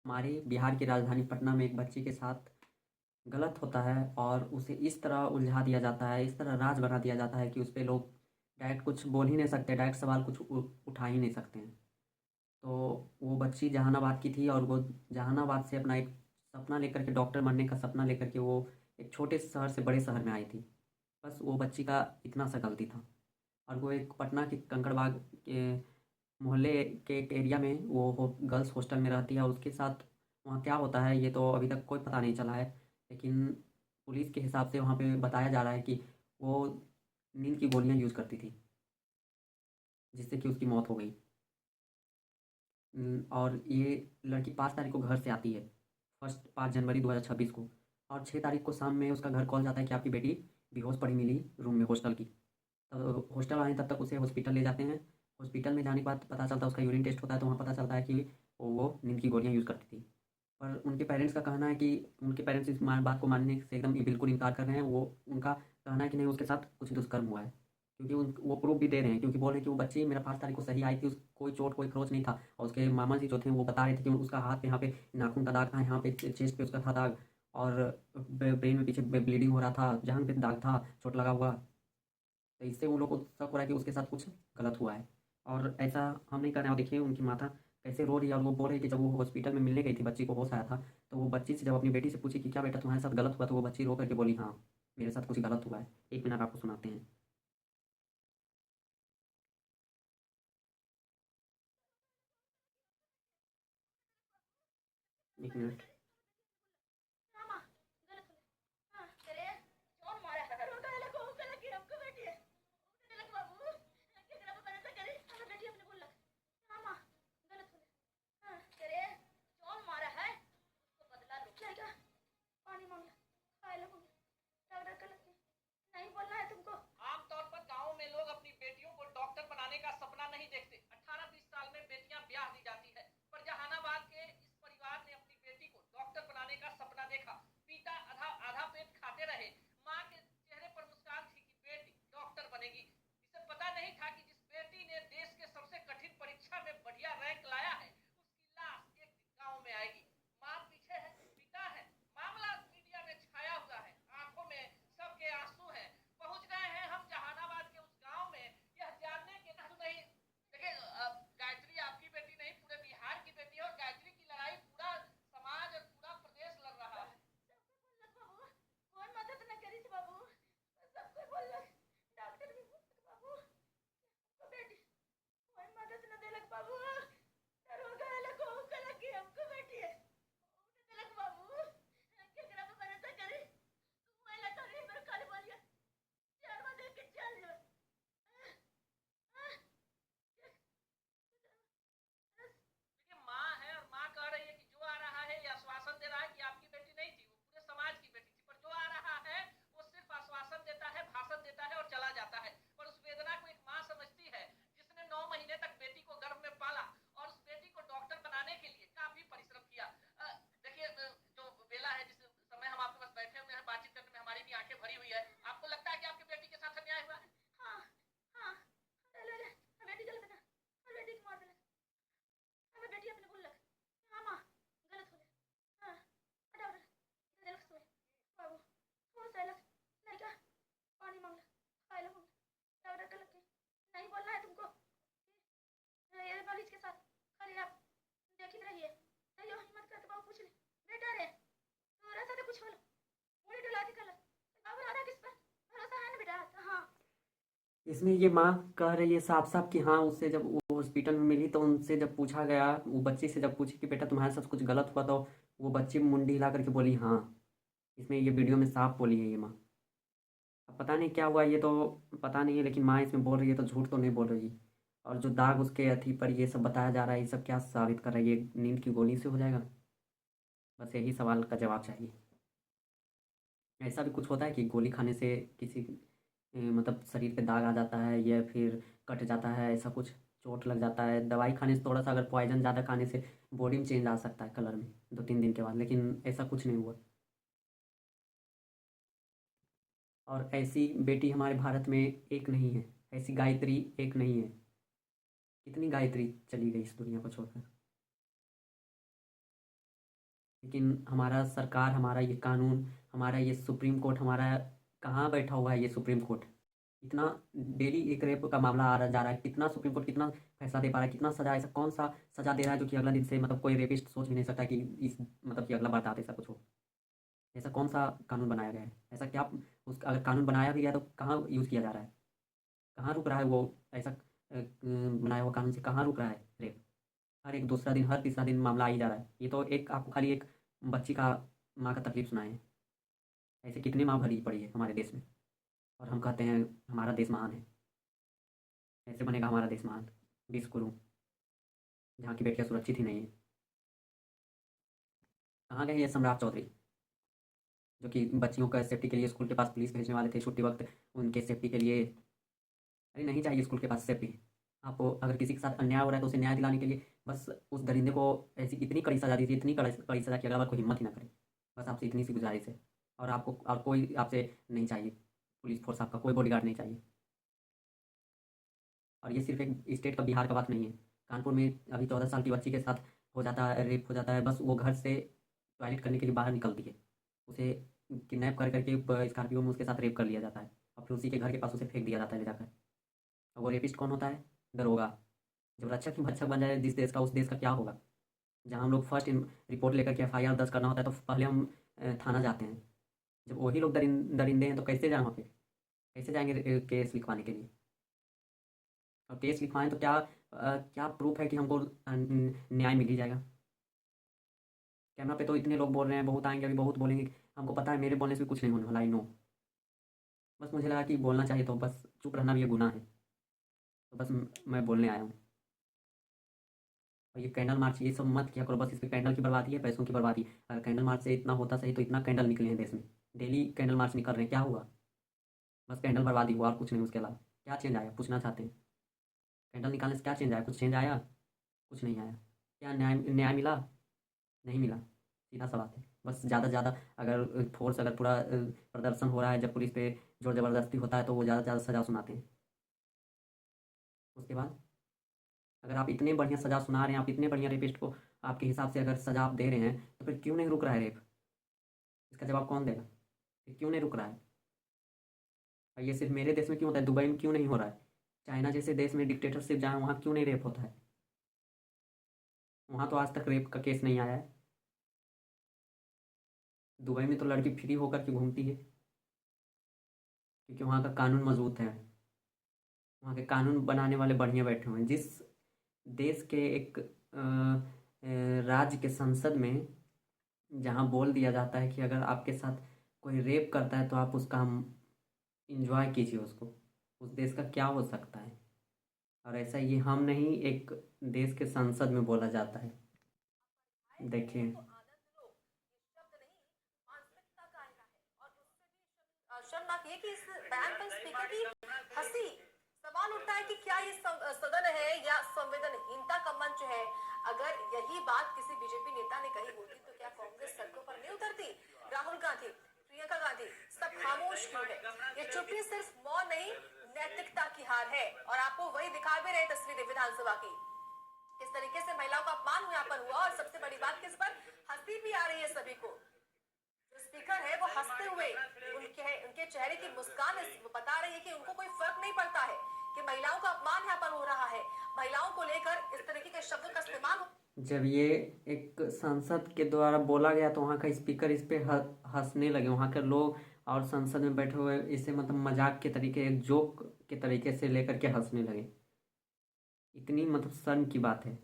हमारे बिहार की राजधानी पटना में एक बच्ची के साथ गलत होता है और उसे इस तरह उलझा दिया जाता है, इस तरह राज बना दिया जाता है कि उस पे लोग डायरेक्ट कुछ बोल ही नहीं सकते, डायरेक्ट सवाल कुछ उठा ही नहीं सकते हैं। तो वो बच्ची जहानाबाद की थी और वो जहानाबाद से अपना एक सपना लेकर के, डॉक्टर बनने का सपना लेकर के वो एक छोटे से शहर से बड़े शहर में आई थी। बस वो बच्ची का इतना सा गलती था। और वो एक पटना के कंकड़बाग के मोहल्ले के एक एरिया में गर्ल्स हॉस्टल में रहती है और उसके साथ वहाँ क्या होता है ये तो अभी तक कोई पता नहीं चला है। लेकिन पुलिस के हिसाब से वहाँ पे बताया जा रहा है कि वो नींद की गोलियाँ यूज़ करती थी, जिससे कि उसकी मौत हो गई। और ये लड़की 5 तारीख को घर से आती है, 5 जनवरी 2026 को। और 6 तारीख को शाम में उसका घर कॉल जाता है कि आपकी बेटी बेहोश पड़ी मिली रूम में हॉस्टल की। तब हॉस्टल वाले तब तक उसे हॉस्पिटल ले जाते हैं। हॉस्पिटल में जाने के बाद पता चलता है, उसका यूरिन टेस्ट होता है तो वहाँ पता चलता है कि वो नींद की गोलियाँ यूज़ करती थी। पर उनके पेरेंट्स का कहना है कि उनके पेरेंट्स इस बात को मानने से एकदम बिल्कुल इनकार कर रहे हैं। वो उनका कहना है कि नहीं, उसके साथ कुछ दुष्कर्म हुआ है। क्योंकि वो प्रूफ भी दे रहे हैं, क्योंकि बोल रहे हैं कि वो बच्ची मेरा 5 तारीख को सही आई थी, उस कोई चोट कोई खरोच नहीं था। और उसके मामा जी जो थे वो बता रहे थे कि उसका हाथ पे यहाँ पे नाखून का दाग था, यहाँ पे चेस्ट पे उसका था दाग, और ब्रेन में पीछे ब्लीडिंग हो रहा था, जहाँ पे दाग था चोट लगा हुआ। तो इससे उन लोग को शक हो रहा है कि उसके साथ कुछ गलत हुआ है। और ऐसा हम नहीं कर रहे हैं। और देखिए उनकी माता कैसे रो रही है, और वो बोल रही है कि जब वो हॉस्पिटल में मिलने गई थी, बच्ची को होश आया था, तो वो बच्ची से जब अपनी बेटी से पूछी कि क्या बेटा तुम्हारे साथ गलत हुआ, तो वो बच्ची रो करके बोली हाँ, मेरे साथ कुछ गलत हुआ है। 1 मिनट आपको सुनाते हैं। 1 मिनट। आमतौर पर गांवों में लोग अपनी बेटियों को डॉक्टर बनाने का सपना नहीं देखते। 18-20 साल में बेटियां ब्याह दी जाती है। पर जहानाबाद के इस परिवार ने अपनी बेटी को डॉक्टर बनाने का सपना देखा। पिता आधा आधा पेट खाते रहे। माँ के चेहरे पर मुस्कान थी कि बेटी डॉक्टर बनेगी। इसे पता नहीं था कि जिस बेटी ने देश के सबसे कठिन परीक्षा में बढ़िया रैंक लाया है, उसकी लाश एक दिन गाँव में आएगी। माँ पीछे है, पिता है, मामला मीडिया में छाया हुआ है, आंखों में सबके आंसू हैं। पहुंच गए हैं हम जहानाबाद के उस गांव में, यह जानने के नहीं। देखिए, गायत्री आपकी बेटी नहीं, पूरे बिहार की बेटी है, और गायत्री की लड़ाई पूरा समाज और पूरा प्रदेश लड़ रहा है। देखिए, माँ है और माँ कह रही है कि जो आ रहा है ये आश्वासन दे रहा है कि आपकी बेटी नहीं थी, वो पूरे समाज की बेटी थी। पर जो आ रहा है वो सिर्फ आश्वासन देता है, भाषण देता है और चला जाता है। पर उस वेदना को एक माँ समझती है, जिसने 9 महीने तक बेटी को गर्भ में पाला और उस बेटी को डॉक्टर बनाने के लिए काफी परिश्रम किया। देखिए, जो बेला है, जिस समय हम आपके पास बैठे हुए हैं बातचीत करने में, हमारी भी आंखें भरी हुई है। आपको लगता है कि आपकी बेटी के साथ अन्याय हुआ है? इसमें ये माँ कह रही है साफ साफ कि हाँ, उससे जब वो हॉस्पिटल में मिली तो उनसे जब पूछा गया, वो बच्ची से जब पूछी कि बेटा तुम्हारे साथ कुछ गलत हुआ, तो वो बच्ची मुंडी हिला करके बोली हाँ। इसमें ये वीडियो में साफ बोली है ये माँ। अब पता नहीं क्या हुआ ये तो पता नहीं है, लेकिन माँ इसमें बोल रही है तो झूठ तो नहीं बोल रही। और जो दाग उसके अथी पर ये सब बताया जा रहा है, ये सब क्या साबित कर रहा है? ये नींद की गोली से हो जाएगा? बस यही सवाल का जवाब चाहिए। ऐसा भी कुछ होता है कि गोली खाने से किसी मतलब शरीर पे दाग आ जाता है या फिर कट जाता है, ऐसा कुछ चोट लग जाता है? दवाई खाने से थोड़ा सा, अगर पॉइजन ज़्यादा खाने से बॉडी में चेंज आ सकता है कलर में 2-3 दिन के बाद, लेकिन ऐसा कुछ नहीं हुआ। और ऐसी बेटी हमारे भारत में एक नहीं है, ऐसी गायत्री एक नहीं है। कितनी गायत्री चली गई इस दुनिया को छोड़कर। लेकिन हमारा सरकार, हमारा ये कानून, हमारा ये सुप्रीम कोर्ट, हमारा कहाँ बैठा हुआ है ये सुप्रीम कोर्ट? इतना डेली एक रेप का मामला आ रहा जा रहा है, कितना सुप्रीम कोर्ट कितना फैसला दे पा रहा है, कितना सज़ा, ऐसा कौन सा सज़ा दे रहा है जो कि अगला दिन से मतलब कोई रेपिस्ट सोच भी नहीं सकता कि इस मतलब कि अगला बर्दाश्त ऐसा कुछ हो। ऐसा कौन सा कानून बनाया गया है? ऐसा क्या उस अगर कानून बनाया भी गया तो कहाँ यूज़ किया जा रहा है? कहाँ रुक रहा है वो ऐसा बनाया हुआ कानून से कहाँ रुक रहा है रेप? हर एक दूसरा दिन, हर तीसरा दिन मामला आ ही जा रहा है। ये तो एक आपको खाली एक बच्ची का माँ का तकलीफ सुनाए हैं। ऐसे कितनी माँ भरी पड़ी है हमारे देश में, और हम कहते हैं हमारा देश महान है। ऐसे बनेगा हमारा देश महान? विश्व गुरु जहाँ की बेटियाँ सुरक्षित ही नहीं है। कहाँ गए ये सम्राट चौधरी जो कि बच्चियों का सेफ्टी के लिए स्कूल के पास पुलिस भेजने वाले थे छुट्टी वक्त उनके सेफ्टी के लिए? अरे नहीं चाहिए स्कूल के पास सेफ्टी। आपको अगर किसी के साथ अन्याय हो रहा है तो उसे न्याय दिलाने के लिए बस उस दरिंदे को ऐसी इतनी कड़ी सज़ा दीजिए, इतनी कड़ी कड़ी सज़ा कि अगला बार कोई हिम्मत ही ना करे। बस आपसे इतनी सी गुजारिश है। और आपको और कोई आपसे नहीं चाहिए, पुलिस फोर्स आपका कोई बॉडीगार्ड नहीं चाहिए। और ये सिर्फ एक स्टेट का, बिहार का बात नहीं है। कानपुर में अभी 14 साल की बच्ची के साथ हो जाता है, रेप हो जाता है, बस वो घर से टॉयलेट करने के लिए बाहर निकलती है, उसे किडनैप कर करके स्कॉर्पियो में उसके साथ रेप कर लिया जाता है और फिर उसी के घर के पास उसे फेंक दिया जाता है ले जाकर। और वो रेपिस्ट कौन होता है? दरोगा। जब रक्षक ही भक्षक बन जाए जिस देश का, उस देश का क्या होगा? जहाँ हम लोग फर्स्ट रिपोर्ट लेकर के एफआईआर दर्ज करना होता है तो पहले हम थाना जाते हैं। जब वही लोग दरिंदे हैं तो कैसे जाएँ वहाँ पे? कैसे जाएंगे केस लिखवाने के लिए? और केस लिखवाएं तो क्या प्रूफ है कि हमको न्याय मिल ही जाएगा? कैमरा पे तो इतने लोग बोल रहे हैं, बहुत आएंगे अभी, बहुत बोलेंगे। हमको पता है मेरे बोलने से भी कुछ नहीं होने वाला, आई नो। बस मुझे लगा कि बोलना चाहिए तो बस चुप रहना भी ये गुनाह है, तो बस मैं बोलने आया हूँ। और ये कैंडल मार्च ये सब मत किया करो, बस इसमें कैंडल की बर्बादी है, पैसों की बर्बादी। अगर कैंडल मार्च से इतना होता सही तो इतना कैंडल निकले हैं देश में। डेली कैंडल मार्च निकल रहे हैं, क्या हुआ? बस कैंडल बर्बादी हुआ और कुछ नहीं। उसके अलावा क्या चेंज आया, पूछना चाहते हैं? कैंडल निकालने से क्या चेंज आया? कुछ चेंज आया? कुछ नहीं आया। क्या न्याय न्याय मिला? नहीं मिला। सीधा सा बात है। बस ज़्यादा से ज़्यादा अगर फोर्स, अगर पूरा प्रदर्शन हो रहा है, जब पुलिस पे जोर ज़बरदस्ती होता है तो वो ज़्यादा से ज़्यादा सज़ा सुनाते हैं। उसके बाद अगर आप इतने बढ़िया सज़ा सुना रहे हैं, आप इतने बढ़िया रेपिस्ट को आपके हिसाब से अगर सज़ा आप दे रहे हैं तो फिर क्यों नहीं रुक रहा है रेप? इसका जवाब कौन देगा? फिर क्यों नहीं रुक रहा है? और ये सिर्फ मेरे देश में क्यों होता है? दुबई में क्यों नहीं हो रहा है? चाइना जैसे देश में डिक्टेटरशिप जहाँ, वहाँ क्यों नहीं रेप होता है? वहाँ तो आज तक रेप का केस नहीं आया है। दुबई में तो लड़की फ्री होकर के घूमती है क्योंकि वहाँ का कानून मजबूत है। वहाँ के कानून बनाने वाले बढ़िया बैठे हुए हैं। जिस देश के एक राज्य के संसद में जहाँ बोल दिया जाता है कि अगर आपके साथ कोई रेप करता है तो आप उसका हम इंजॉय कीजिए उसको, उस देश का क्या हो सकता है? और ऐसा ये हम नहीं, एक देश के संसद में बोला जाता है। देखिए। शर्मनाक ये कि इस बयान पर स्पीकर की हंसी। सवाल उठता है कि क्या ये सदन है या संवेदनहीनता का मंच है। अगर यही बात किसी बीजेपी नेता ने कही होती तो क्या कांग्रेस सड़कों पर नहीं उतरती? राहुल गांधी, प्रियंका गांधी सब खामोश क्यों है? ये चुप्पी सिर्फ मौन नहीं, नैतिकता की हार है। और आपको वही दिखा भी रहे तस्वीरें विधानसभा की, किस तरीके से महिलाओं का अपमान यहाँ पर हुआ। और सबसे बड़ी बात किस पर हंसी भी आ रही है सभी को। जो स्पीकर है वो हंसते हुए, उनके चेहरे की मुस्कान बता रही है कि उनको कोई फर्क नहीं पड़ता है कि महिलाओं का अपमान यहाँ पर हो रहा है। महिलाओं को लेकर इस तरीके के शब्दों का इस्तेमाल। जब ये एक संसद के द्वारा बोला गया तो वहाँ का स्पीकर इस पे हंसने लगे, वहाँ के लोग। और संसद में बैठे हुए इसे मतलब मजाक के तरीके, एक जोक के तरीके से लेकर के हंसने लगे। इतनी मतलब शर्म की बात है।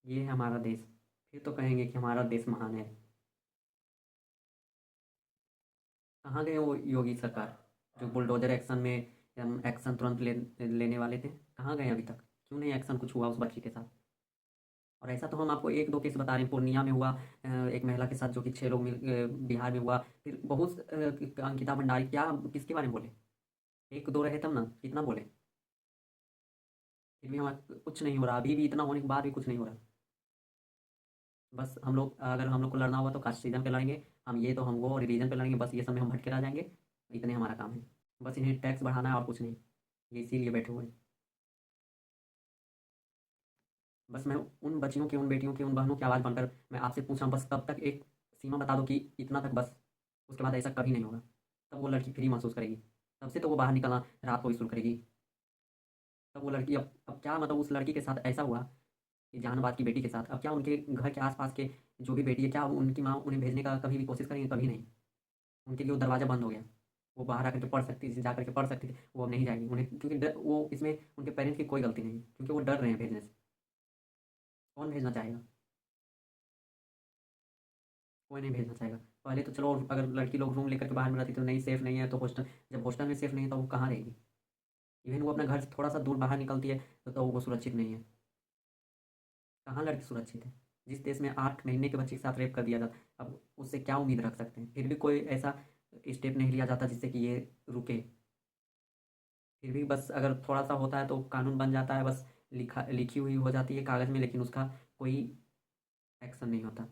ये है हमारा देश, फिर तो कहेंगे कि हमारा देश महान है। कहाँ गए वो योगी सरकार जो बुलडोजर एक्शन में हम एक्शन तुरंत लेने वाले थे? कहाँ गए अभी तक? क्यों नहीं एक्शन कुछ हुआ उस बच्ची के साथ? और ऐसा तो हम आपको एक दो केस बता रहे हैं। पूर्णिया में हुआ एक महिला के साथ जो कि 6 लोग बिहार में हुआ। फिर बहुत अंकिता भंडारी, क्या किसके बारे में बोले? एक दो रहे तब ना, कितना बोले? फिर भी हमारा कुछ नहीं हो रहा, अभी भी इतना होने के बाद भी कुछ नहीं हो रहा। बस हम लोग, अगर हम लोग को लड़ना हुआ तो कास्ट सीजन पे लड़ेंगे हम, ये तो हम वो रिलीजन पे लड़ेंगे, बस ये सब में हम भटके रह जाएंगे। इतने हमारा काम है। बस इन्हें टैक्स बढ़ाना है और कुछ नहीं। ये इसीलिए बैठे हुए हैं। बस मैं उन बच्चियों की, उन बेटियों की, उन बहनों की आवाज़ बनकर मैं आपसे पूछ रहा हूँ, बस तब तक एक सीमा बता दो कि इतना तक बस, उसके बाद ऐसा कभी नहीं होगा। तब वो लड़की फ्री महसूस करेगी, तब से तो वो बाहर निकलना रात को ही शुरू करेगी। तब वो लड़की, अब क्या मतलब उस लड़की के साथ ऐसा हुआ कि जहानाबाद की बेटी के साथ, अब क्या उनके घर के आसपास के जो भी बेटी है, क्या उनकी माँ उन्हें भेजने का कभी भी कोशिश करेंगे? कभी नहीं। उनके लिए वो दरवाज़ा बंद हो गया। वो बाहर आकर के पढ़ सकती थी, जा कर के पढ़ सकती थी, वो अब नहीं जाएगी उन्हें, क्योंकि डर, वो इसमें उनके पेरेंट्स की कोई गलती नहीं, क्योंकि वो डर रहे हैं भेजने से। कौन भेजना चाहेगा? कोई नहीं भेजना चाहेगा। पहले तो चलो, अगर लड़की लोग रूम लेकर के बाहर में रहती तो नहीं, सेफ़ नहीं है तो हॉस्टल, जब हॉस्टल में सेफ़ नहीं है तो वो कहाँ रहेगी? इवन वो अपना घर से थोड़ा सा दूर बाहर निकलती है तो वो सुरक्षित नहीं है। कहाँ लड़की सुरक्षित है? जिस देश में 8 महीने के बच्चे के साथ रेप कर दिया जाता, अब उससे क्या उम्मीद रख सकते हैं? फिर भी कोई ऐसा स्टेप नहीं लिया जाता जिससे कि ये रुके। फिर भी बस अगर थोड़ा सा होता है तो कानून बन जाता है, बस लिखी हुई हो जाती है कागज़ में, लेकिन उसका कोई एक्शन नहीं होता।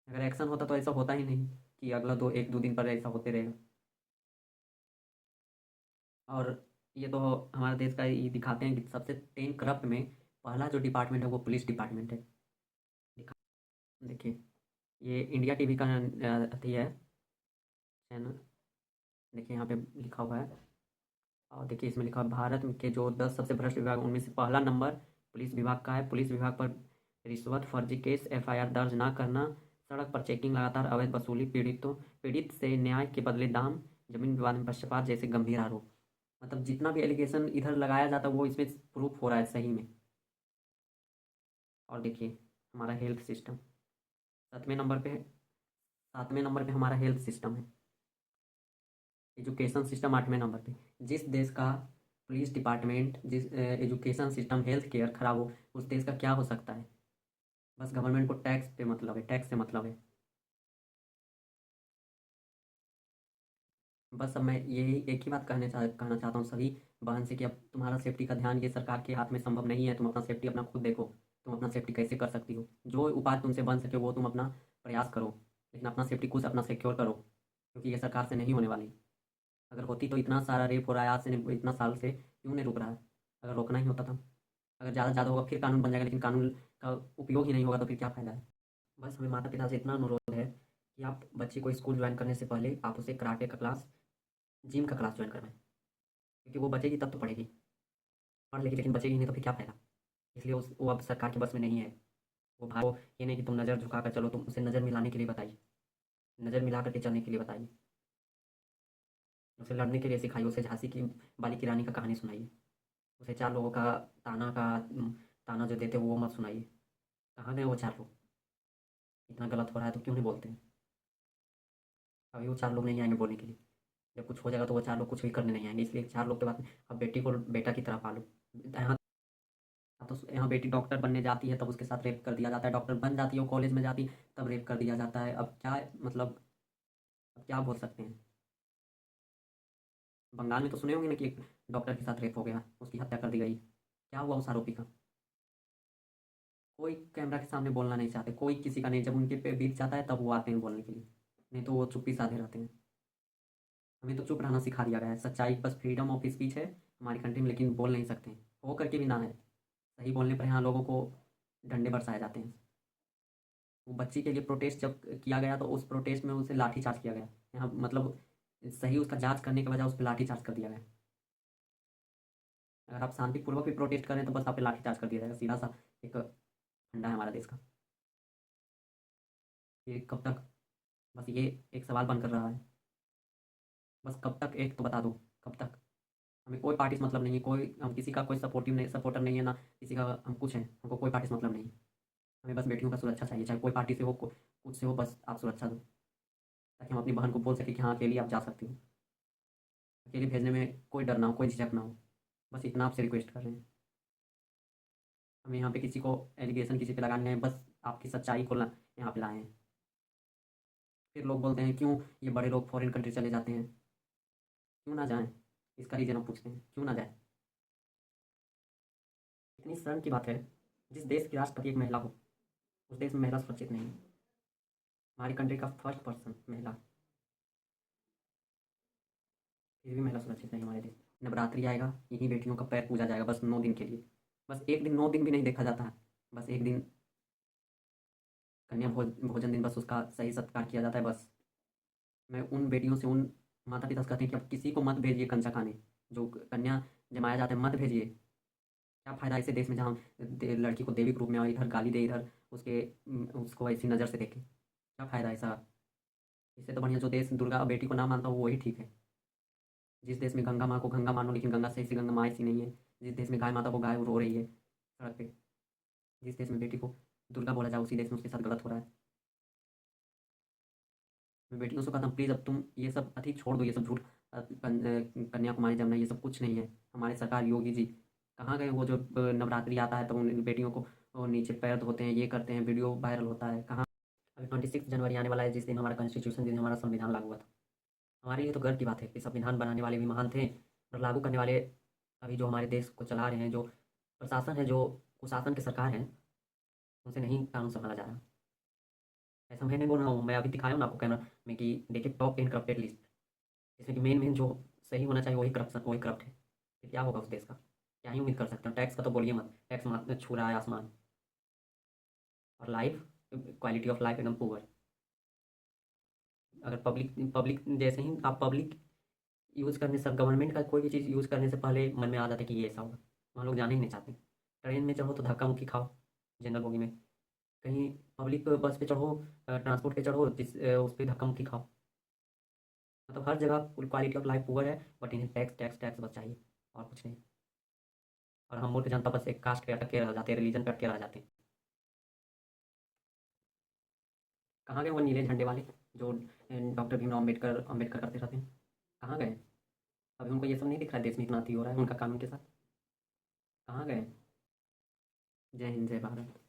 अगर एक्शन होता तो ऐसा होता ही नहीं कि अगला 1-2 दिन पर ऐसा होते रहेगा। और ये तो हमारे देश का ये दिखाते हैं कि सबसे 10 करप्ट में पहला जो डिपार्टमेंट है वो पुलिस डिपार्टमेंट है। दिखा, देखिए, ये इंडिया टीवी का अथी है, चैनल। देखिए यहाँ पे लिखा हुआ है, और देखिए इसमें लिखा है भारत के जो 10 सबसे भ्रष्ट विभाग, उनमें से पहला नंबर पुलिस विभाग का है। पुलिस विभाग पर रिश्वत, फर्जी केस, एफआईआर दर्ज ना करना, सड़क पर चेकिंग, लगातार अवैध वसूली, पीड़ित से न्याय के बदले दाम, जमीन विवाद में पक्षपात जैसे गंभीर आरोप। मतलब जितना भी एलिगेशन इधर लगाया जाता है वो इसमें प्रूफ हो रहा है सही में। और देखिए हमारा हेल्थ सिस्टम 7वें नंबर पे है। 7वें नंबर पे हमारा हेल्थ सिस्टम है। एजुकेशन सिस्टम 8वें नंबर पे। जिस देश का पुलिस डिपार्टमेंट, जिस एजुकेशन सिस्टम, हेल्थ केयर खराब हो, उस देश का क्या हो सकता है? बस गवर्नमेंट को टैक्स पे मतलब है, टैक्स से मतलब है। बस अब मैं यही एक ही बात कहना चाहता हूँ सभी बहन से कि अब तुम्हारा सेफ्टी का ध्यान ये सरकार के हाथ में संभव नहीं है। तुम अपना सेफ्टी अपना खुद देखो। तुम अपना सेफ्टी कैसे कर सकती हो, जो उपाय तुमसे बन सके वो तुम अपना प्रयास करो, लेकिन अपना सेफ्टी खुद अपना सिक्योर करो, क्योंकि ये सरकार से नहीं होने वाली। अगर होती तो इतना सारा रेप हो रहा है आज से नहीं, इतना साल से क्यों नहीं रुक रहा है? अगर रोकना ही होता था। अगर ज़्यादा से ज़्यादा होगा फिर कानून बन जाएगा, लेकिन कानून का उपयोग ही नहीं होगा तो फिर क्या फ़ायदा है? बस हमें माता पिता से इतना अनुरोध है कि आप बच्चे को स्कूल ज्वाइन करने से पहले आप उसे कराटे का क्लास, जिम का क्लास ज्वाइन करवाएं, क्योंकि वो बचेगी तब तो पढ़ेगी। पढ़ लेगी लेकिन बचेगी नहीं तो फिर क्या फ़ायदा? इसलिए उस वो अब सरकार के बस में नहीं है। वो ये नहीं कि तुम नज़र झुका कर चलो, तुम उसे नज़र मिलाने के लिए बताइए, नज़र मिला करके चलने के लिए बताइए, उसे लड़ने के लिए सिखाइए, उसे झांसी की बाली की रानी का कहानी सुनाइए, उसे 4 लोगों का ताना का ताना जो देते हो वो मत सुनाइए। कहाँ गए वो 4 लोग? इतना गलत हो रहा है तो क्यों नहीं बोलते हैं? अभी वो 4 लोग नहीं आएंगे बोलने के लिए। जब कुछ हो जाएगा तो वो 4 लोग कुछ भी करने नहीं आएंगे, इसलिए 4 लोग के बाद अब बेटी को बेटा की तरह पालो। यहाँ तो यहाँ बेटी डॉक्टर बनने जाती है तब उसके साथ रेप कर दिया जाता है, डॉक्टर बन जाती है, वो कॉलेज में जाती है तब रेप कर दिया जाता है। अब क्या मतलब, अब क्या बोल सकते हैं? बंगाल में तो सुने होंगे ना कि एक डॉक्टर के साथ रेप हो गया, उसकी हत्या कर दी गई। क्या हुआ उस आरोपी का? कोई कैमरा के सामने बोलना नहीं चाहते, कोई किसी का नहीं, जब उनके पे बीत जाता है तब वो आते हैं बोलने के लिए, नहीं तो वो चुप्पी साधे रहते हैं। हमें तो चुप रहना सिखा दिया गया है। सच्चाई, बस फ्रीडम ऑफ स्पीच है हमारी कंट्री में, लेकिन बोल नहीं सकते हैं, हो करके भी ना है। सही बोलने पर यहाँ लोगों को डंडे बरसाए जाते हैं। वो बच्ची के लिए प्रोटेस्ट जब किया गया तो उस प्रोटेस्ट में उसे लाठी चार्ज किया गया। यहाँ मतलब सही उसका जांच करने के बजाय उस पर लाठी चार्ज कर दिया गया। अगर आप शांतिपूर्वक भी प्रोटेस्ट करें तो बस आप पे लाठी चार्ज कर दिया जाएगा, सीधा सा एक फंडा है हमारा देश का। ये कब तक? बस ये एक सवाल बनकर रहा है। बस कब तक, एक तो बता दो, कब तक? हमें कोई पार्टी से मतलब नहीं है, कोई, हम किसी का कोई सपोर्टिव नहीं, सपोर्टर नहीं है ना किसी का, हम कुछ हैं, हमको कोई पार्टी से मतलब नहीं है। हमें बस बेटियों का सुरक्षा चाहिए, चाहे कोई पार्टी से हो, कुछ से हो, बस आप सुरक्षा दो, ताकि हम अपनी बहन को बोल सकें कि हाँ अकेली आप जा सकती हो। अकेले भेजने में कोई डर ना हो, कोई झिझक ना हो। बस इतना आपसे रिक्वेस्ट कर रहे हैं। हमें यहाँ पे किसी को एलिगेशन किसी पे लगाने हैं, बस आपकी सच्चाई को यहाँ पे लाए हैं। फिर लोग बोलते हैं क्यों ये बड़े लोग फॉरेन कंट्री चले जाते हैं? क्यों ना जाएं? इसका रीज़न हम पूछते हैं, क्यों ना जाए? इतनी शर्म की बात है, जिस देश की राष्ट्रपति एक महिला हो उस देश में महिला सुरक्षित नहीं है। हमारी कंट्री का फर्स्ट पर्सन महिला, फिर भी महिला सुरक्षित नहीं है हमारे देश। नवरात्रि आएगा, इन्हीं बेटियों का पैर पूजा जाएगा बस 9 दिन के लिए। बस एक दिन 9 दिन भी नहीं देखा जाता है, बस एक दिन कन्या भोजन दिन बस उसका सही सत्कार किया जाता है बस। मैं उन बेटियों से, उन माता पिता से कहती हैं कि अब किसी को मत भेजिए कंचा खाने, जो कन्या जमाया जाता है मत भेजिए। क्या फ़ायदा ऐसे देश में जहाँ लड़की को देवी के रूप में और इधर गाली दे, इधर उसको ऐसी नज़र से देखे, क्या फ़ायदा ऐसा। इससे तो बढ़िया जो देश दुर्गा बेटी को ना मानता हो वही ठीक है। जिस देश में गंगा माँ को गंगा मानो लेकिन गंगा से ऐसी गंगा माँ ऐसी नहीं है। जिस देश में गाय माता को गाय रो रही है सड़क पे, जिस देश में बेटी को दुर्गा बोला जाए उसी देश में उसके साथ गलत हो रहा है। मैं बेटियों से कहता हूँ प्लीज़ अब तुम ये सब अधिक छोड़ दो, ये सब झूठ कन्याकुमारी जमुना ये सब कुछ नहीं है। हमारे सरकार योगी जी कहाँ गए? वो जो नवरात्रि आता है तो उन बेटियों को वो नीचे पैर धोते हैं, ये करते हैं, वीडियो वायरल होता है, कहाँ? अभी 26 जनवरी आने वाला है, जिस दिन हमारा कॉन्स्टिट्यूशन, जिस दिन हमारा संविधान लागू हुआ था। हमारे लिए तो गर्व की बात है कि संविधान बनाने वाले भी महान थे और लागू करने वाले अभी जो हमारे देश को चला रहे हैं, जो प्रशासन है, जो कुशासन की सरकार है, उनसे नहीं कानून संभाला जा रहा। ऐसा मैं नहीं बोल रहा हूँ, मैं अभी दिखाया हूँ ना आपको कैमरा में कि देखिए टॉप 10 करप्टेड लिस्ट, जिसमें कि मेन मेन जो सही होना चाहिए वही करप्शन, वही करप्ट है। फिर क्या होगा उस देश का? क्या ही उम्मीद कर सकते हैं? टैक्स का तो बोलिए मत, टैक्स छू रहा है आसमान। और लाइफ, क्वालिटी ऑफ लाइफ एकदम पुअर। अगर पब्लिक पब्लिक जैसे ही आप पब्लिक यूज़ करने से, गवर्नमेंट का कोई भी चीज़ यूज़ करने से पहले मन में आ जाता है कि ये ऐसा होगा, वहाँ लोग जाना ही नहीं चाहते। ट्रेन में चढ़ो तो धक्का मुक्की खाओ, जनरल बोगी में, कहीं पब्लिक बस पे चढ़ो, ट्रांसपोर्ट पे चढ़ो, उस पर धक्का मुक्की खाओ। मतलब हर जगह क्वालिटी ऑफ लाइफ पुअर है, बट इन्हें टैक्स टैक्स टैक्स बस चाहिए और कुछ नहीं। और हम मूर्ख जनता बस एक कास्ट पे अटक के रह जाते हैं, रिलीजन पे अटक के रह जाते हैं। कहाँ गए वो नीले झंडे वाले जो डॉक्टर भीमराव अम्बेडकर अम्बेडकर करते रहते हैं? कहाँ गए? अभी उनको ये सब नहीं दिख रहा है, देश में इतना अति हो रहा है उनका कानून के साथ? कहाँ गए? जय हिंद, जय भारत।